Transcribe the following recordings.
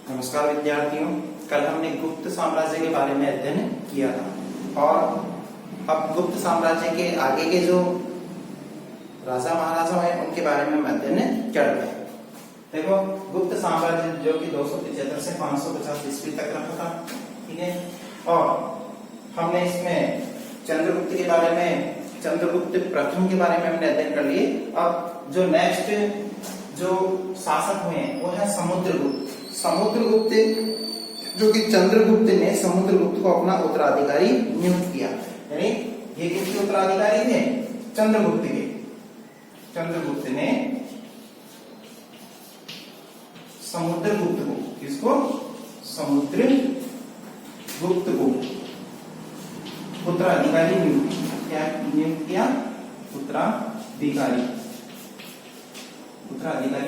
नमस्कार विद्यार्थियों, कल हमने गुप्त साम्राज्य के बारे में अध्ययन किया था और अब गुप्त साम्राज्य के आगे के जो राजा महाराजा हैं उनके बारे में हम अध्ययन कर रहे हैं। देखो, गुप्त साम्राज्य जो कि 275 से 550 ईस्वी तक रहा था, ठीक है। और हमने इसमें चंद्रगुप्त के बारे में, चंद्रगुप्त प्रथम के बारे में हमने अध्ययन कर लिए। अब जो नेक्स्ट जो शासक हुए हैं वो है समुद्रगुप्त। समुद्रगुप्त जो कि चंद्रगुप्त ने समुद्रगुप्त को अपना उत्तराधिकारी नियुक्त किया, यानी ये किसके उत्तराधिकारी थे? चंद्रगुप्त के। चंद्रगुप्त ने समुद्रगुप्त को, किसको? समुद्रगुप्त को उत्तराधिकारी नियुक्त किया। उत्तराधिकारी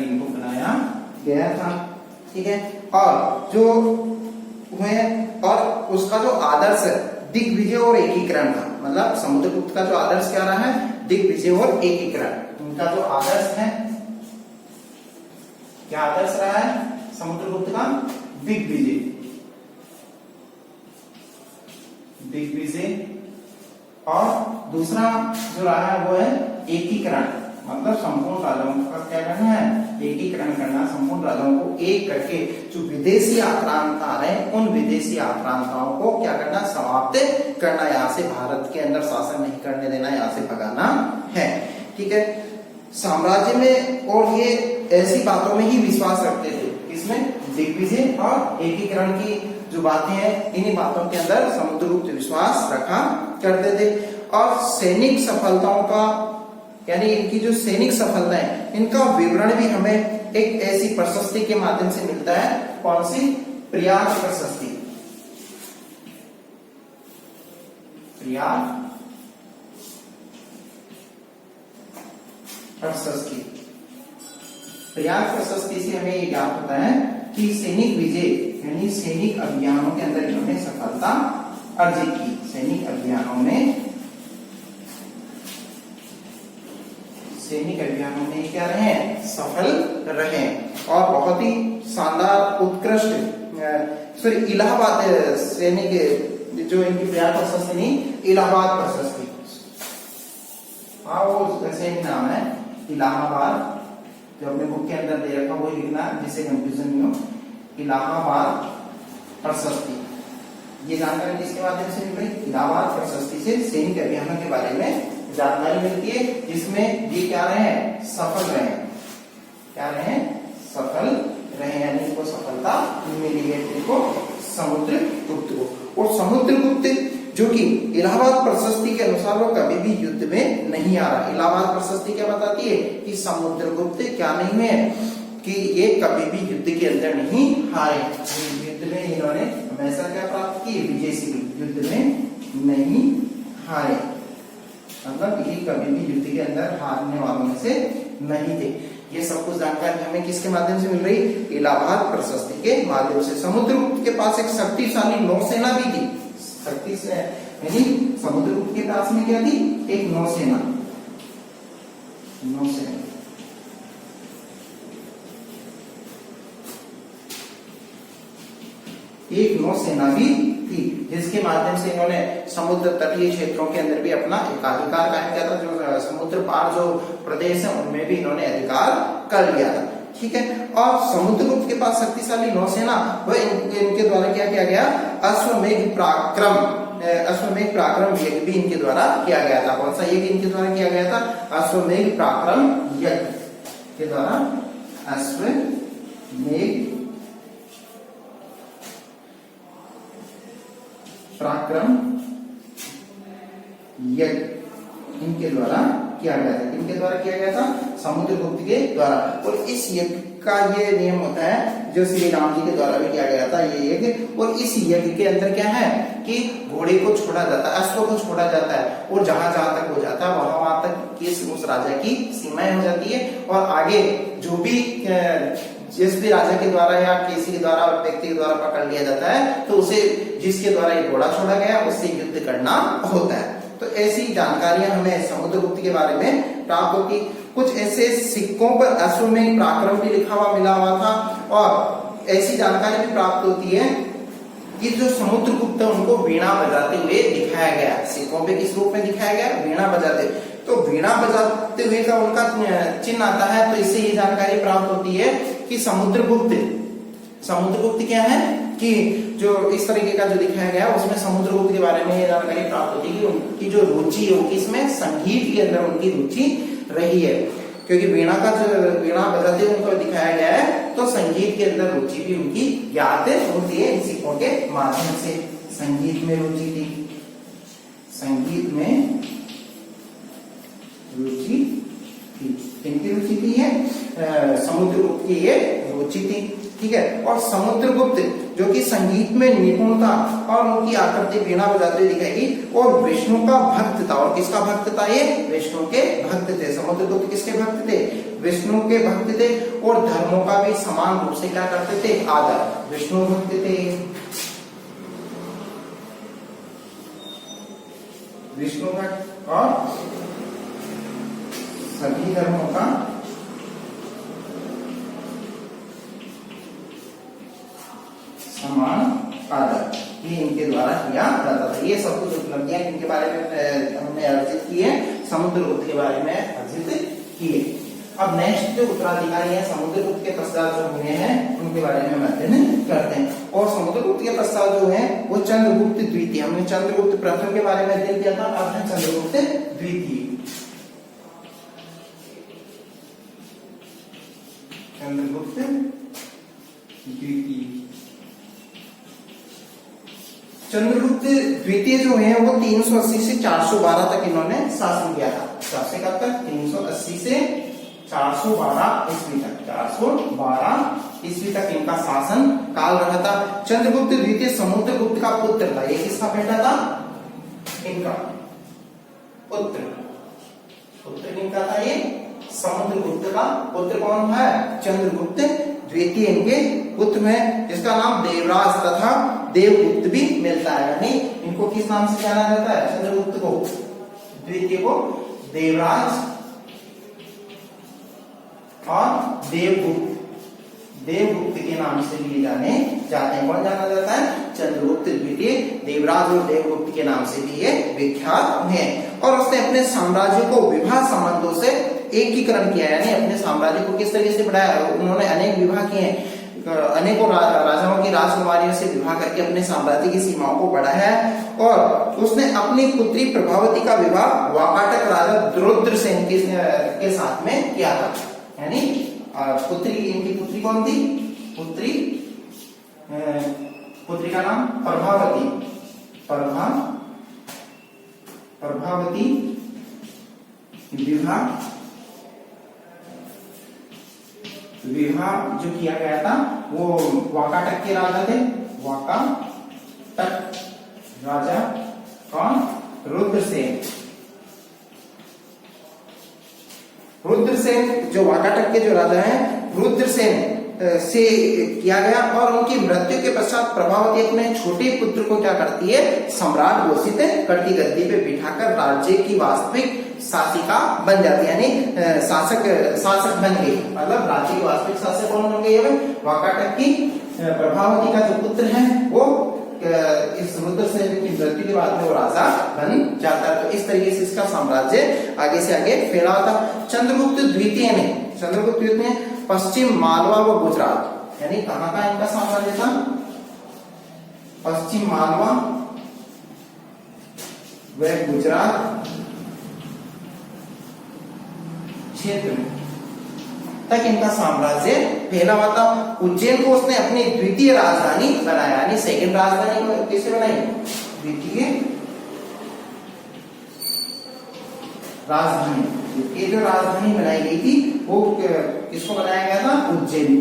इनको बनाया गया था, ठीक है। और जो हुए और उसका जो आदर्श है दिग्विजय और एकीकरण था। मतलब समुद्रगुप्त का जो आदर्श क्या रहा है? दिग्विजय और एकीकरण। उनका जो आदर्श है, क्या आदर्श रहा है समुद्रगुप्त का? दिग्विजय। और दूसरा जो रहा है वो है एकीकरण। मतलब संपूर्ण राजाओं का क्या करना है? एकीकरण करना। संपूर्ण राजाओं को एक करके जो विदेशी आक्रांत आ रहे हैं उन विदेशी आक्रांताओं को क्या करना? समाप्त करना। यहाँ से भारत के अंदर शासन नहीं करने देना, यहाँ से भगाना है, ठीक है। साम्राज्य में और ये ऐसी बातों में ही विश्वास रखते थे, इसमें दिग्विजय और एकीकरण की जो बातें हैं इन्हीं बातों के अंदर समुद्रगुप्त विश्वास रखा करते थे। और सैनिक सफलताओं का, यानी इनकी जो सैनिक सफलता है इनका विवरण भी हमें एक ऐसी प्रशस्ति के माध्यम से मिलता है। कौन सी? प्रयाग प्रशस्ति। प्रयाग प्रशस्ति। प्रयाग प्रशस्ति से हमें ये ज्ञात होता है कि सैनिक विजय यानी सैनिक अभियानों के अंदर इन्होंने सफलता अर्जित की। सैनिक अभियानों में क्या रहे? सफल रहे और बहुत ही शानदार उत्कृष्ट इलाहाबाद सैनिक जो इनकी प्रयाग प्रशस्ति नहीं, इलाहाबाद प्रशस्ति। हाँ, वो सैनिक नाम है इलाहाबाद। जो अपने बुक के अंदर दे रखा वो लिखना जिससे कंफ्यूजन नहीं हो। इलाहाबाद प्रशस्ति, ये जानकारी किसके माध्यम से मिल रही? इलाहाबाद प्रशस्ति से सैनिक अभियानों के बारे में जानकारी मिलती है, जिसमें ये क्या रहे? सफल रहे। क्या रहे? सफल रहे, यानी इनको सफलता मिली है इनको समुद्रगुप्त को। और समुद्रगुप्त जो कि इलाहाबाद प्रशस्ति के अनुसार वो कभी भी युद्ध में नहीं आ रहा। इलाहाबाद प्रशस्ति क्या बताती है? कि समुद्रगुप्त क्या नहीं है, कि ये कभी भी युद्ध के अंदर नहीं हारे। युद्ध में इन्होंने हमेशा क्या प्राप्त की? विजय सिंह। युद्ध में नहीं हारे, मतलब ये कभी भी युद्ध के अंदर हारने वालों में से नहीं थे। ये सब कुछ जानकारी हमें किसके माध्यम से मिल रही? इलाहाबाद प्रशस्ति के माध्यम से। समुद्रगुप्त के पास एक शक्तिशाली नौसेना भी थी। यानी समुद्रगुप्त के पास में क्या थी? एक नौसेना। एक नौसेना भी थी, जिसके माध्यम से इन्होंने समुद्र तटीय क्षेत्रों के अंदर भी अपना एकाधिकार कायम किया था। जो समुद्र पार जो प्रदेश है उनमें भी इन्होंने अधिकार कर लिया था, ठीक है। और समुद्रगुप्त के पास शक्तिशाली नौसेना, वह इनके द्वारा क्या किया गया? अश्वमेध पराक्रम यज्ञ भी इनके द्वारा किया गया था। कौन सा यज्ञ इनके द्वारा किया गया था? अश्वमेध पराक्रम यज्ञ के द्वारा। अश्वमेध पराक्रम यज्ञ इनके द्वारा किया गया था। इनके द्वारा किया गया था समुद्रगुप्त के द्वारा। और इस यज्ञ का ये नियम होता है जो श्री राम जी के द्वारा भी किया गया था ये यज्ञ। और इस यज्ञ के अंदर क्या है कि घोड़े को छोड़ा जाता है, अश्व को छोड़ा जाता है, और जहां जहां तक हो जाता है वहां तक उस राजा की सीमाएं हो जाती है। और आगे जो भी जिस भी राजा के द्वारा या किसी के द्वारा व्यक्ति के द्वारा पकड़ लिया जाता है तो उसे, जिसके द्वारा ये घोड़ा छोड़ा गया, उससे युद्ध करना होता है। तो ऐसी जानकारियां हमें समुद्रगुप्त के बारे में प्राप्त होती। कुछ ऐसे सिक्कों पर अश्वमेध पराक्रम भी लिखा हुआ मिला हुआ था। और ऐसी जानकारी भी प्राप्त होती है कि जो समुद्रगुप्त है उनको वीणा बजाते हुए दिखाया गया, सिक्कों पे किस रूप में दिखाया गया, वीणा बजाते। तो वीणा बजाते हुए का उनका चिन्ह आता है, तो इससे ये जानकारी प्राप्त होती है कि समुद्रगुप्त क्या है कि जो इस तरीके का जो दिखाया गया उसमें समुद्रगुप्त के बारे में ये जानकारी प्राप्त होती है कि उनकी जो रुचि है वो किसमें, संगीत के अंदर उनकी रुचि रही है, क्योंकि वीणा बजाते हुए उनको दिखाया गया है, तो संगीत के अंदर रुचि भी उनकी ज्ञात होती है इन सिक्कों के माध्यम से। संगीत में रुचि थी, संगीत में रुचि थी, किनकी रुचि थी है, समुद्रगुप्त की ये रुचि थी, ठीक है। और समुद्रगुप्त जो कि संगीत में निपुण था और उनकी आकृति वीणा बजाते हुए दिखाएगी, और विष्णु का भक्त था। और किसका भक्त था ये, विष्णु के भक्त थे। समुद्रगुप्त किसके भक्त थे, विष्णु के भक्त थे, और धर्मों का भी समान रूप से क्या करते थे, आदर, विष्णु भक्त थे, विष्णु भक्त, और सभी धर्मों का समान आदर, ये इनके द्वारा किया जाता था। ये सब कुछ उपलब्धियां इनके बारे में हमने अर्जित की है, समुद्रगुप्त के बारे में अर्जित किए। अब नेक्स्ट जो उत्तराधिकारी है समुद्रगुप्त के पश्चात जो हुए हैं उनके बारे में हम अध्ययन करते हैं। और समुद्रगुप्त के पश्चात जो है वो चंद्रगुप्त द्वितीय, हमने चंद्रगुप्त प्रथम के बारे में अध्ययन किया था, अब है चंद्रगुप्त द्वितीय। चंद्रगुप्त द्वितीय, चंद्रगुप्त द्वितीय जो है वो 380 से 412 तक इन्होंने शासन किया था। सबसे कब तक, 380 से 412 ईस्वी तक, 412 ईस्वी तक इनका शासन काल रहा था। चंद्रगुप्त द्वितीय समुद्रगुप्त का पुत्र था। ये किसका बेटा था, इनका पुत्र, किनका था ये, समुद्रगुप्त का पुत्र कौन है, चंद्रगुप्त द्वितीय इनके पुत्र में, जिसका नाम देवराज तथा देवगुप्त भी मिलता है। यानी इनको किस नाम से जाना जाता है, चंद्रगुप्त को द्वितीय को देवराज और देवगुप्त के नाम से भी जाने जाते हैं। कौन जाना जाता है, चंद्रगुप्त द्वितीय, देवराज और देवगुप्त के नाम से भी ये विख्यात हैं। और उसने अपने साम्राज्य को विवाह संबंधों से एकीकरण किया, यानी अपने साम्राज्य को किस तरीके से बढ़ाया, उन्होंने अनेक विवाह किए, अनेकों राजाओं की राजकुमारियों से विवाह करके अपने साम्राज्य की सीमाओं को बढ़ाया है। और उसने अपनी पुत्री प्रभावती का विवाह वाकाटक राजा रुद्रसेन के साथ में किया था। यानी पुत्री, इनकी पुत्री कौन थी, पुत्री का नाम प्रभावती, प्रभावती विवाह जो किया गया था वो वाकाटक के राजा थे, वाकाटक राजा कौन, रुद्रसेन जो वाकाटक के जो राजा हैं रुद्रसेन से किया गया। और उनकी मृत्यु के पश्चात प्रभावती अपने छोटे पुत्र को क्या करती है, सम्राट घोषित करती, गद्दी पे बिठाकर राज्य की वास्तविक शासिका बन जाती है, यानी शासक बन गई, मतलब राज्य की वास्तविक शासक कौन बन गई है, वाकाटक की प्रभावती का जो पुत्र है वो इस रुद्रसेन की मृत्यु के बाद में वो राजा बन जाता है। तो इस तरीके से इसका साम्राज्य आगे से आगे फैला था। चंद्रगुप्त द्वितीय ने पश्चिम मालवा व गुजरात, यानी कहाँ का इनका साम्राज्य था, पश्चिम मालवा व गुजरात क्षेत्र में तक इनका साम्राज्य फैला हुआ था। उज्जैन को उसने अपनी द्वितीय राजधानी बनाया, यानी सेकंड राजधानी किससे बनाई, द्वितीय राजधानी। ये जो राजधानी बनाई गई थी वो किसको बनाया गया था, उज्जैन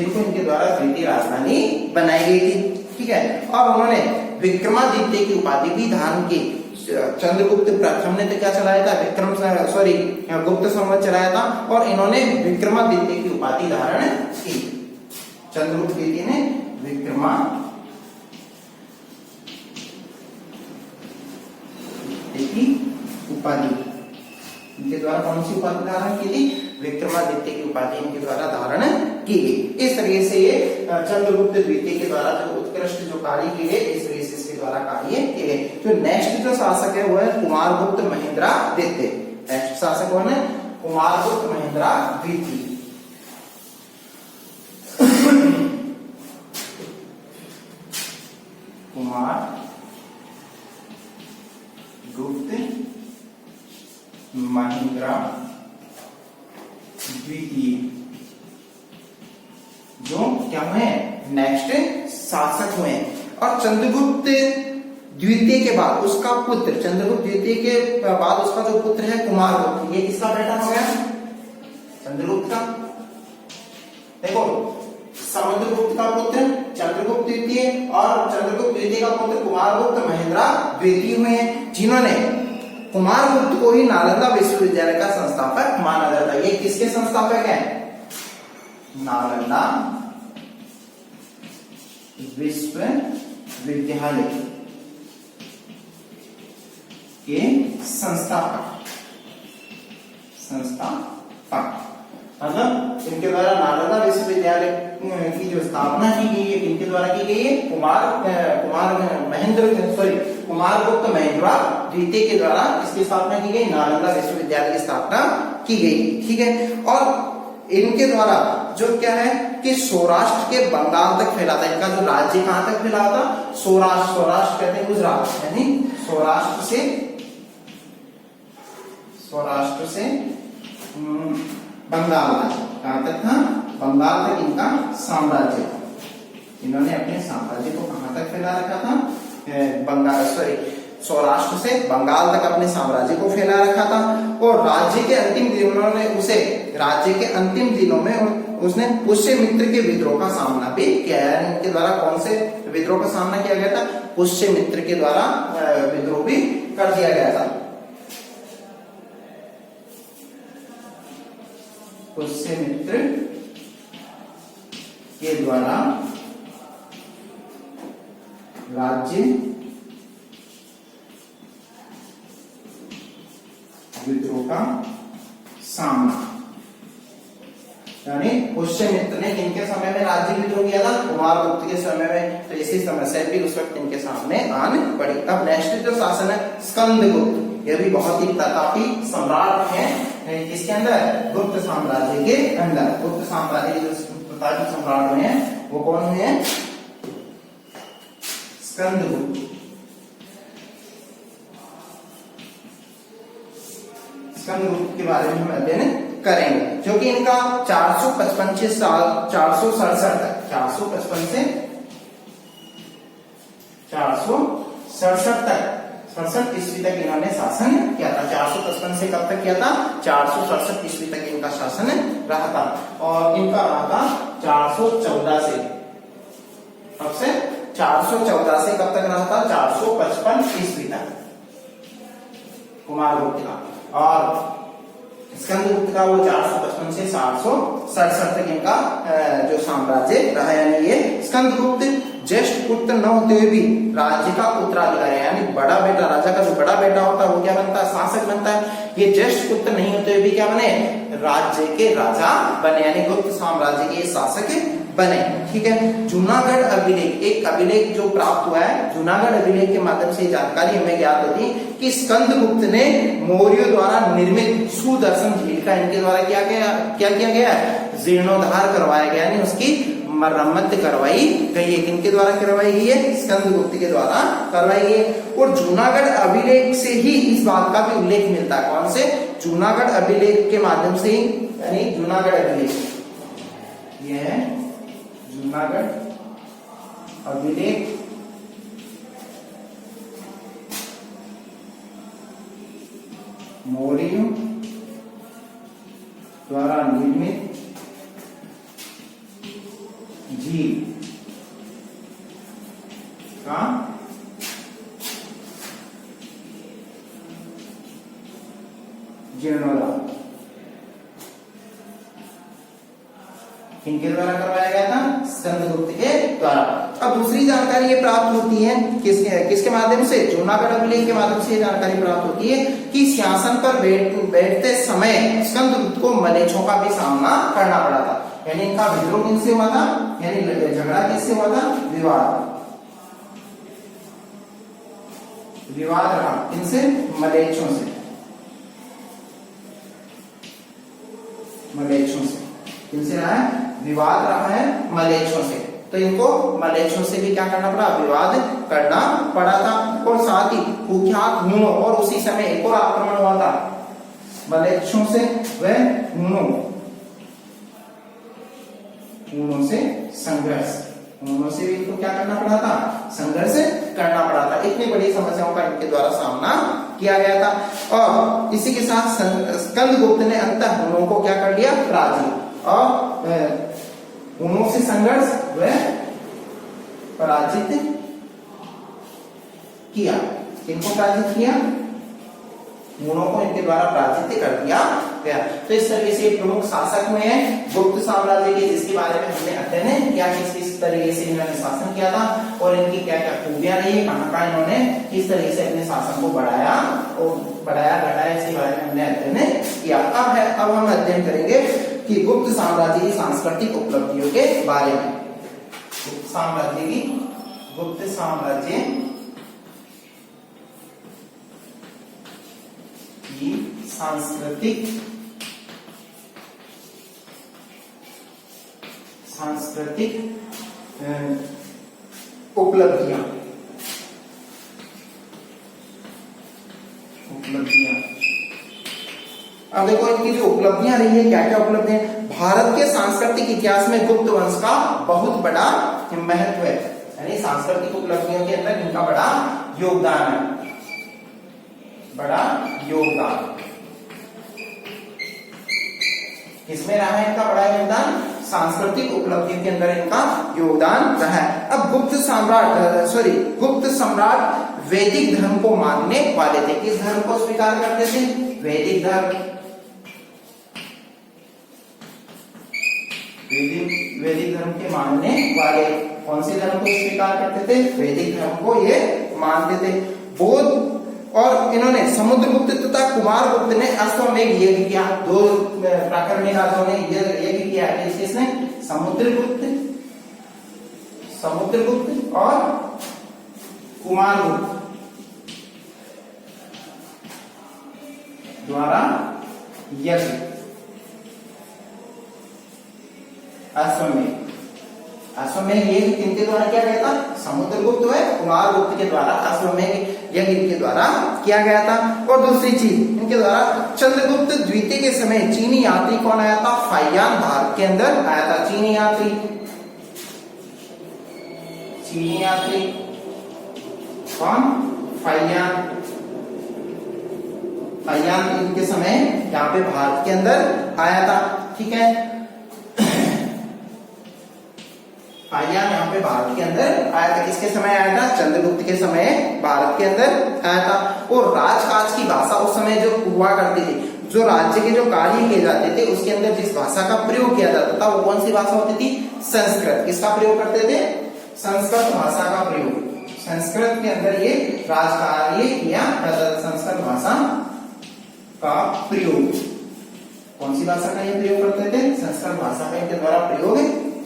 को इनके द्वारा द्वितीय राजधानी बनाई गई थी, ठीक है। और उन्होंने विक्रमादित्य की उपाधि भी धारण की। चंद्रगुप्त प्रथम ने तो क्या चलाया था, गुप्त संवत चलाया था, और इन्होंने विक्रमादित्य की उपाधि धारण की। चंद्रगुप्त द्वितीय ने विक्रमादित्य की उपाधि इनके द्वारा कौन सी उपाधि धारण की थी? विक्रमादित्य की उपाधि इनके द्वारा धारण की गई। इस तरीके से ये चंद्रगुप्त द्वितीय के द्वारा जो उत्कृष्ट जो कार्य किए गए, इस तरीके से इसके द्वारा कार्य किए गए। जो नेक्स्ट जो शासक है वो है कुमारगुप्त महेंद्रादित्य। नेक्स्ट शासक कौन है? कुमारगुप्त महेंद्रादित्य। कुमार गुप्त महेंद्रा द्वितीय जो क्या हुए? नेक्स्ट शासक हुए। और चंद्रगुप्त द्वितीय के बाद उसका पुत्र, चंद्रगुप्त द्वितीय के बाद उसका जो पुत्र है कुमारगुप्त, ये किसका बेटा हो गया? चंद्रगुप्त का। देखो, समुद्रगुप्त का पुत्र चंद्रगुप्त द्वितीय और चंद्रगुप्त द्वितीय का पुत्र कुमारगुप्त महेंद्रा द्वितीय हुए, जिन्होंने कुमारगुप्त को ही नालंदा विश्वविद्यालय का संस्थापक माना जाता है। ये किसके संस्थापक हैं? नालंदा विश्वविद्यालय के संस्थापक। मतलब इनके द्वारा नालंदा विश्वविद्यालय की जो स्थापना की गई है, इनके द्वारा की गई है कुमारगुप्त महेंद्रा द्वितीय के द्वारा इसकी स्थापना की गई, नालंदा विश्वविद्यालय की स्थापना की गई। ठीक है। और इनके द्वारा जो क्या है कि सौराष्ट्र के बंगाल तक फैला था। इनका जो राज्य कहां तक फैला था? सौराष्ट्र। सौराष्ट्र कहते हैं गुजरात, यानी सौराष्ट्र से बंगाल तक। कहां तक था? बंगाल तक इनका साम्राज्य था। इन्होंने अपने साम्राज्य को कहां तक फैला रखा था? सौराष्ट्र से बंगाल तक अपने साम्राज्य को फैला रखा था। और राज्य के अंतिम दिनों में उसने पुष्यमित्र के विद्रोह का सामना भी किया है। इनके द्वारा कौन से विद्रोह का सामना किया गया था? पुष्यमित्र के द्वारा विद्रोह भी कर दिया गया था। पुष्यमित्र के द्वारा राज्य विद्रोह का सामना, यानी पुष्यमित्र ने इनके समय में राज्य विद्रोह किया था, कुमारगुप्त के समय में, तो इसी समस्या भी उस वक्त इनके सामने आने पड़ी। अब नेक्स्ट जो शासन है स्कंदगुप्त, यह भी बहुत ही प्रतापी सम्राट है। किसके अंदर? गुप्त साम्राज्य के अंदर। गुप्त साम्राज्य के जो प्रतापी सम्राट हुए हैं वो कौन हुए हैं? स्कंदगुप्त। स्कंदगुप्त के बारे में हम अध्ययन करेंगे, जो कि इनका 455 से 467 तक, 455 से 467 तक, 67 ईस्वी तक इन्होंने शासन किया था। 455 से कब तक किया था? 467 ईस्वी तक इनका शासन रहा था। और इनका रहा था 414 से, अब से 414 से कब तक रहा था? 455 ईस्वी तक कुमारगुप्त का। और स्कंदगुप्त का वो 455 से 467 तक इनका जो साम्राज्य रहा। यानी ये स्कंदगुप्त ज्येष्ठ पुत्र न होते हुए भी राज्य का उत्तराधिकारी, यानी बड़ा बेटा, राजा का जो बड़ा बेटा होता है वो क्या बनता है? शासक बनता है। ये ज्येष्ठ पुत्र नहीं होते हुए भी क्या बने? राज्य के राजा बने, यानी गुप्त साम्राज्य के शासक बने। ठीक है। जूनागढ़ अभिलेख, एक अभिलेख जो प्राप्त हुआ है, जूनागढ़ अभिलेख के माध्यम से जानकारी हमें ज्ञात होती कि स्कंदगुप्त ने मौर्यों द्वारा निर्मित सुदर्शन झील का इनके द्वारा क्या किया गया है? जीर्णोद्धार करवाया गया, यानी उसकी मरम्मत करवाई गई है। किनके द्वारा करवाई गई है? स्कंदगुप्त के द्वारा करवाई गई है। और जूनागढ़ अभिलेख से ही इस बात का भी उल्लेख मिलता है। कौन से? जूनागढ़ अभिलेख के माध्यम से ही, यानी जूनागढ़ अभिलेख, यह है जूनागढ़ अभिलेख मौर्यों द्वारा निर्मित झील का जीर्णोद्धार किनके द्वारा करवाया गया था? स्कंदगुप्त के द्वारा। अब दूसरी जानकारी ये प्राप्त होती है किसके माध्यम से, जूनागढ़ अभिलेख के माध्यम से ये जानकारी प्राप्त होती है कि सिंहासन पर बैठते समय स्कंदगुप्त को मलेच्छों का भी सामना करना पड़ा था। यानी इनका विद्रोह किससे हुआ था, यानी झगड़ा किससे हुआ था, विवाद रहा किनसे, मलेच्छों से, किनसे रहा है, विवाद रहा है मलेच्छों से। तो इनको मलेच्छों से भी क्या करना पड़ा, विवाद करना पड़ा था। और साथ ही कुख्यात हुनों, और उसी समय एक और आक्रमण हुआ था मलेच्छों से, वह हुनों से संघर्ष, हुनों से भी इनको क्या करना पड़ा था, संघर्ष करना पड़ा था। इतनी बड़ी समस्याओं का इनके द्वारा सामना किया गया था। और इसी के साथ स्कंदगुप्त ने अंततः हुनों को क्या कर लिया, पराजित, और हुनों से संघर्ष वह पराजित किया। इनको पराजित किया, हुनों को इनके द्वारा पराजित कर दिया गया। तो इस तरीके से प्रमुख शासक हुए हैं गुप्त साम्राज्य के, जिसके बारे में हमने अध्ययन किया किस तरीके से इन्होंने शासन किया था और इनकी क्या क्या खूबियां रही, कहां इन्होंने किस तरीके से अपने शासन को बढ़ाया घटाया, इसके बारे में हमने अध्ययन किया। अब हम अध्ययन करेंगे कि गुप्त साम्राज्य की सांस्कृतिक उपलब्धियों के बारे में। गुप्त साम्राज्य की सांस्कृतिक उपलब्धियां। अब देखो इनकी जो उपलब्धियां रही है, क्या क्या उपलब्धियां, भारत के सांस्कृतिक इतिहास में गुप्त वंश का बहुत बड़ा महत्व है। यानी सांस्कृतिक उपलब्धियों के अंदर इनका बड़ा योगदान है, किसमें रहा है इनका बड़ा योगदान, सांस्कृतिक उपलब्धियों के अंदर इनका योगदान रहा है। अब गुप्त सम्राट वैदिक धर्म को मानने वाले थे। किस धर्म को स्वीकार करते थे, वैदिक धर्म। वैदिक धर्म के मानने वाले, कौन से धर्म को स्वीकार करते थे, वैदिक धर्म को ये मानते थे। बौद्ध, और इन्होंने समुद्रगुप्त तथा कुमारगुप्त ने अश्वमेध यज्ञ किया। दो प्राक्रमी राजाओं ने यज्ञ किया। किसने, समुद्रगुप्त और कुमारगुप्त द्वारा यज्ञ, अश्वमेध यज्ञ किनके द्वारा किया गया था, समुद्रगुप्त व कुमारगुप्त के द्वारा अश्वमेध यज्ञ इनके द्वारा किया गया था। और दूसरी चीज, इनके द्वारा चंद्रगुप्त द्वितीय के समय चीनी यात्री कौन आया था, फाइयान भारत के अंदर आया था। चीनी यात्री कौन, फाइयान इनके समय यहाँ पे भारत के अंदर आया था। ठीक है, फाइयान यहाँ पे भारत के अंदर आया था। किसके समय आया था, चंद्रगुप्त के समय भारत के अंदर आया था। और राजकाज की भाषा उस समय जो हुआ करती थी, जो राज्य के जो कार्य किए जाते थे उसके अंदर जिस भाषा का प्रयोग किया जाता था वो कौन सी भाषा होती थी, संस्कृत। किसका प्रयोग करते थे, संस्कृत भाषा का प्रयोग। संस्कृत के अंदर ये राजकार्य किया जाता था, संस्कृत भाषा का प्रयोग। कौन सी भाषा का ये प्रयोग करते थे, संस्कृत भाषा का इनके द्वारा प्रयोग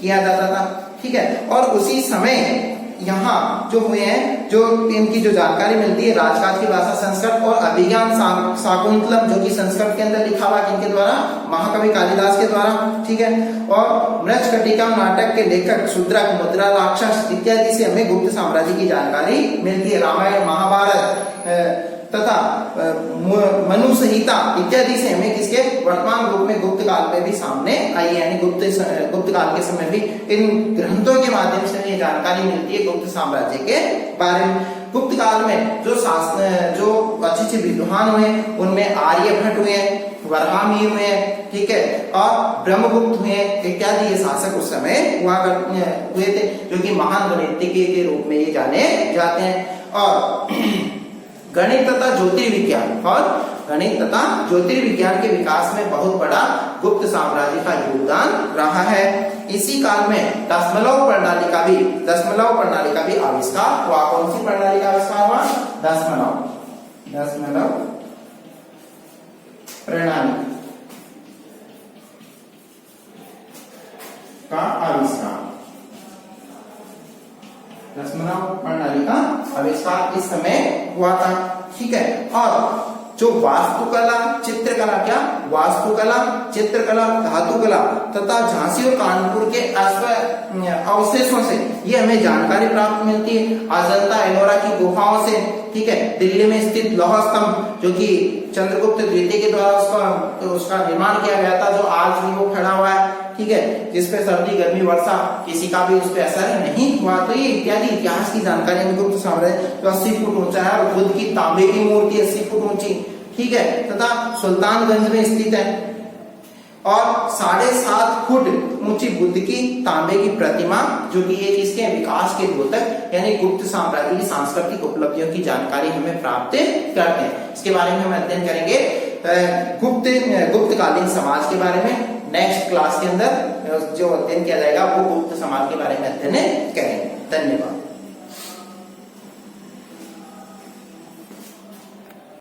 किया जाता था। ठीक है, और उसी समय यहाँ जो हुए हैं, जो इनकी जो जानकारी मिलती है, राजकाज की भाषा संस्कृत और अभिज्ञान शाकुंतलम जो कि संस्कृत के अंदर लिखा हुआ, किनके द्वारा, महाकवि कालिदास के द्वारा। ठीक है, और मृच्छकटिका नाटक के लेखक शूद्रक, मुद्रा राक्षस इत्यादि से हमें गुप्त साम्राज्य की जानकारी मिलती है। रामायण, महाभारत तथा मनु संहिता इत्यादि से हमें किसके वर्तमान रूप में गुप्त काल में भी सामने आई है। यानी गुप्त काल के समय भी इन ग्रंथों के माध्यम से ये जानकारी मिलती है गुप्त साम्राज्य के बारे में। गुप्त काल में जो अच्छे विद्वान हुए उनमें आर्यभट्ट हुए, वराहमिहिर हुए, ठीक है, और ब्रह्मगुप्त हुए इत्यादि ये शासक उस समय हुए थे, जो कि महान गणितज्ञ के रूप में ये जाने जाते हैं। और गणित तथा ज्योतिर्विज्ञान और गणित तथा ज्योतिर्विज्ञान के विकास में बहुत बड़ा गुप्त साम्राज्य का योगदान रहा है। इसी काल में दशमलव प्रणाली का भी आविष्कार हुआ। कौन सी प्रणाली का आविष्कार हुआ? दशमलव प्रणाली का आविष्कार। दशमलव प्रणाली का आविष्कार इस समय हुआ था। ठीक है। और जो वास्तुकला, चित्रकला, धातुकला तथा झांसी और कानपुर के अवशेषों से ये हमें जानकारी प्राप्त मिलती है। अजंता एलोरा की गुफाओं से, ठीक है, दिल्ली में स्थित लौह स्तंभ जो कि चंद्रगुप्त द्वितीय के द्वारा उसका निर्माण किया गया था, जो आज भी वो खड़ा हुआ है, ठीक है, जिसपे सर्दी गर्मी वर्षा किसी का भी उस पर असर नहीं हुआ। तो ये इत्यादि इतिहास की जानकारी में गुप्त साम्राज्य जो 80 फुट ऊंचा है और बुद्ध की तांबे की मूर्ति 80 फुट ऊंची, ठीक है, तथा सुल्तानगंज में स्थित है, और 7.5 फुट ऊंची बुद्ध की तांबे की प्रतिमा जो कि ये इसके विकास के द्योतक यानी गुप्त साम्राज्य की सांस्कृतिक उपलब्धियों की जानकारी हमें प्राप्त करते हैं। इसके बारे में हम अध्ययन करेंगे गुप्तकालीन समाज के बारे में। नेक्स्ट क्लास के अंदर जो अध्ययन किया जाएगा वो गुप्त समाज के बारे में अध्ययन करेंगे। धन्यवाद।